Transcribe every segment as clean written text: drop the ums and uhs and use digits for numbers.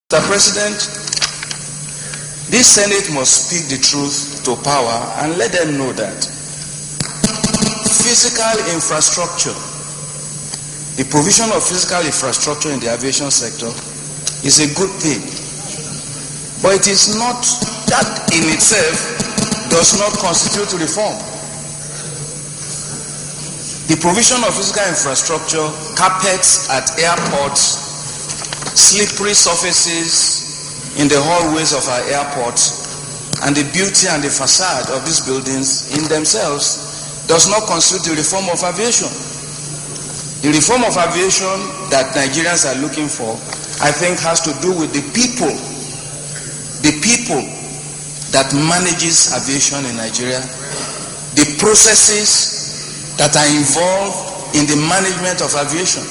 Mr. President, this Senate must speak the truth to power and let them know that physical infrastructure, the provision of physical infrastructure in the aviation sector is a good thing. But it is not, that in itself does not constitute reform. The provision of physical infrastructure, carpets at airports, slippery surfaces in the hallways of our airports, and the beauty and the facade of these buildings in themselves does not constitute the reform of aviation. The reform of aviation that Nigerians are looking for, I think, has to do with the people that manages aviation in Nigeria, the processes that are involved in the management of aviation,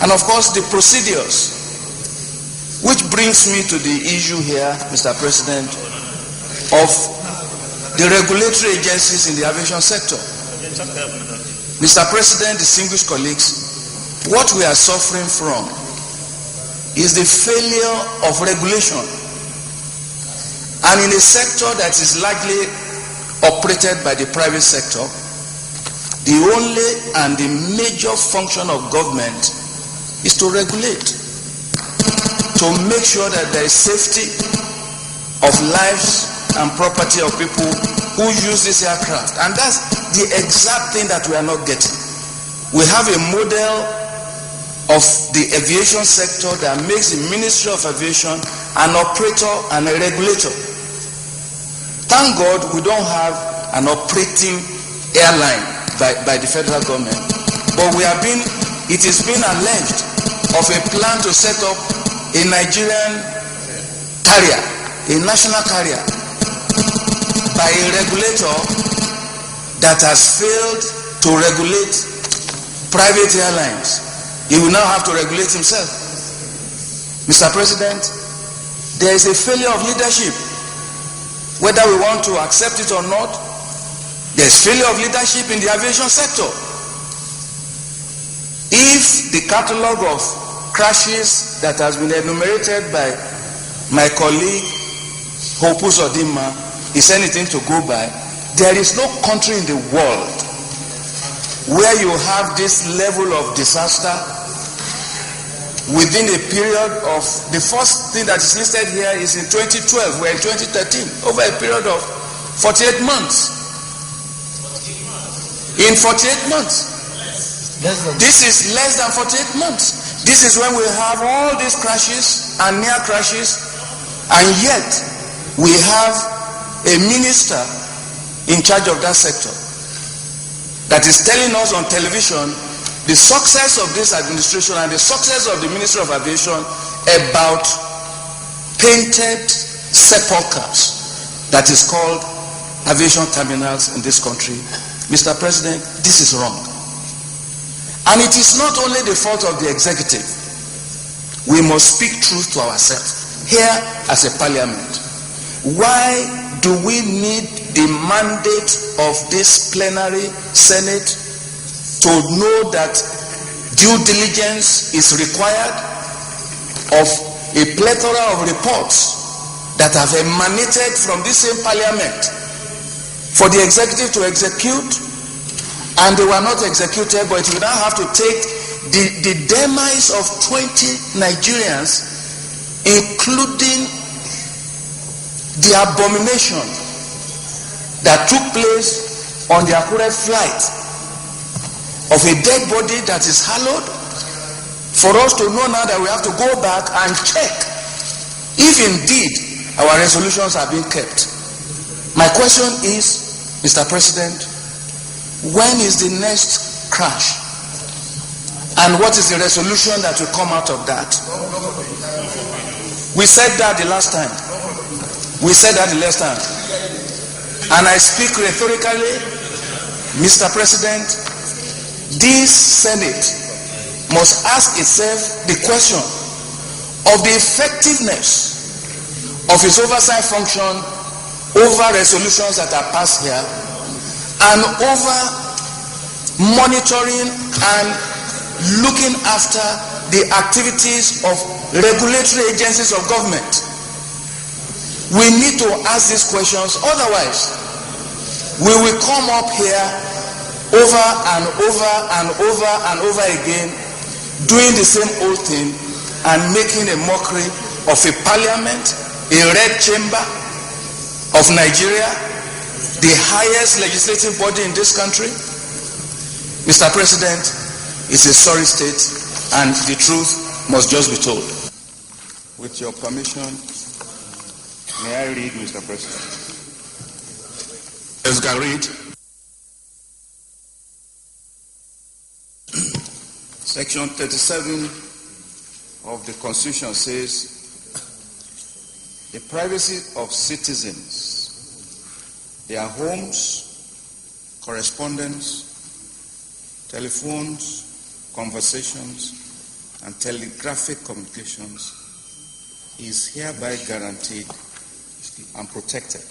and of course the procedures. Which brings me to the issue here, Mr. President, of the regulatory agencies in the aviation sector. Mr. President, distinguished colleagues, what we are suffering from is the failure of regulation. And in a sector that is largely operated by the private sector, the only and the major function of government is to regulate, to make sure that there is safety of lives and property of people who use this aircraft. And that's the exact thing that we are not getting. We have a model of the aviation sector that makes the Ministry of Aviation an operator and a regulator. Thank God we don't have an operating airline by the federal government, but it is being alleged of a plan to set up a Nigerian carrier, a national carrier, by a regulator that has failed to regulate private airlines. He will now have to regulate himself. Mr. President, there is a failure of leadership. Whether we want to accept it or not, there is failure of leadership in the aviation sector. If the catalogue of crashes that has been enumerated by my colleague Hope Uzodimma is anything to go by, there is no country in the world where you have this level of disaster within a period of, the first thing that is listed here is in 2012, we're in 2013, over a period of 48 months. In 48 months. This is less than 48 months. This is when we have all these crashes and near crashes, and yet we have a minister in charge of that sector that is telling us on television the success of this administration and the success of the Ministry of Aviation about painted sepulchres that is called aviation terminals in this country. Mr. President, this is wrong. And it is not only the fault of the executive. We must speak truth to ourselves here as a parliament. Why do we need the mandate of this plenary Senate to know that due diligence is required of a plethora of reports that have emanated from this same parliament for the executive to execute? And they were not executed, but you now have to take the demise of 20 Nigerians, including the abomination that took place on the Akure flight of a dead body that is hallowed, for us to know now that we have to go back and check if indeed our resolutions are being kept. My question is, Mr. President, when is the next crash? And what is the resolution that will come out of that? We said that the last time. And I speak rhetorically, Mr. President, this Senate must ask itself the question of the effectiveness of its oversight function over resolutions that are passed here, and over monitoring and looking after the activities of regulatory agencies of government. We need to ask these questions, otherwise we will come up here over and over and over and over again, doing the same old thing and making a mockery of a parliament, a red chamber of Nigeria, the highest legislative body in this country. Mr. President, it's a sorry state, and the truth must just be told. With your permission, may I read, Mr. President? Yes, can read. Section 37 of the Constitution says, the privacy of citizens, their homes, correspondence, telephones, conversations, and telegraphic communications is hereby guaranteed and protected.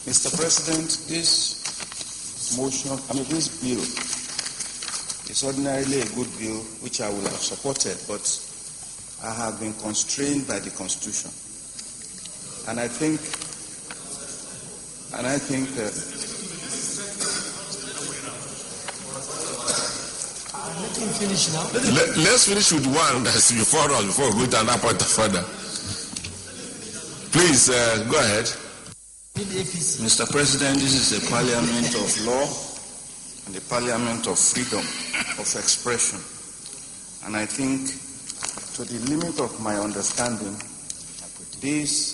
Mr. President, this bill is ordinarily a good bill which I would have supported, but I have been constrained by the Constitution. And I think let him finish now. Let's finish with one that's before us, before we go to another point further. Please, go ahead. Mr. President, this is a parliament of law and a parliament of freedom of expression. And I think, to the limit of my understanding, this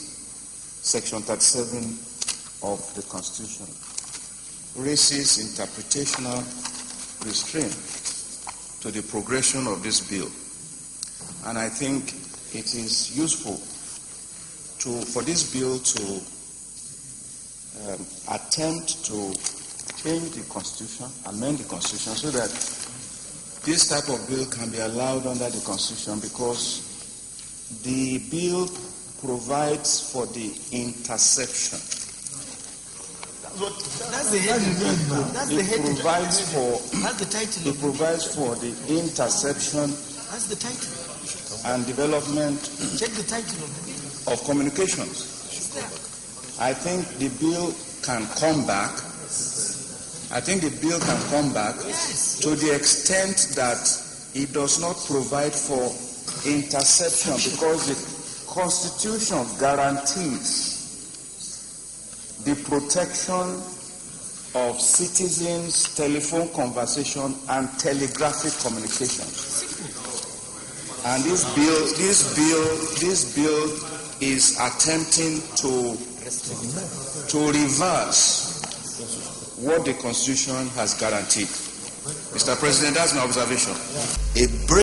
Section 37 of the Constitution raises interpretational restraint to the progression of this bill. And I think it is useful for this bill to attempt to change the Constitution, amend the Constitution, so that this type of bill can be allowed under the Constitution, because the bill provides for the interception. That's the heading. It provides for the interception. That's the title. And development. Check the title of the bill. Of communications. I think the bill can come back. Yes. To the extent that it does not provide for interception, because the Constitution guarantees the protection of citizens' telephone conversation and telegraphic communications. And this bill is attempting to reverse what the Constitution has guaranteed. Mr. President, that's my observation.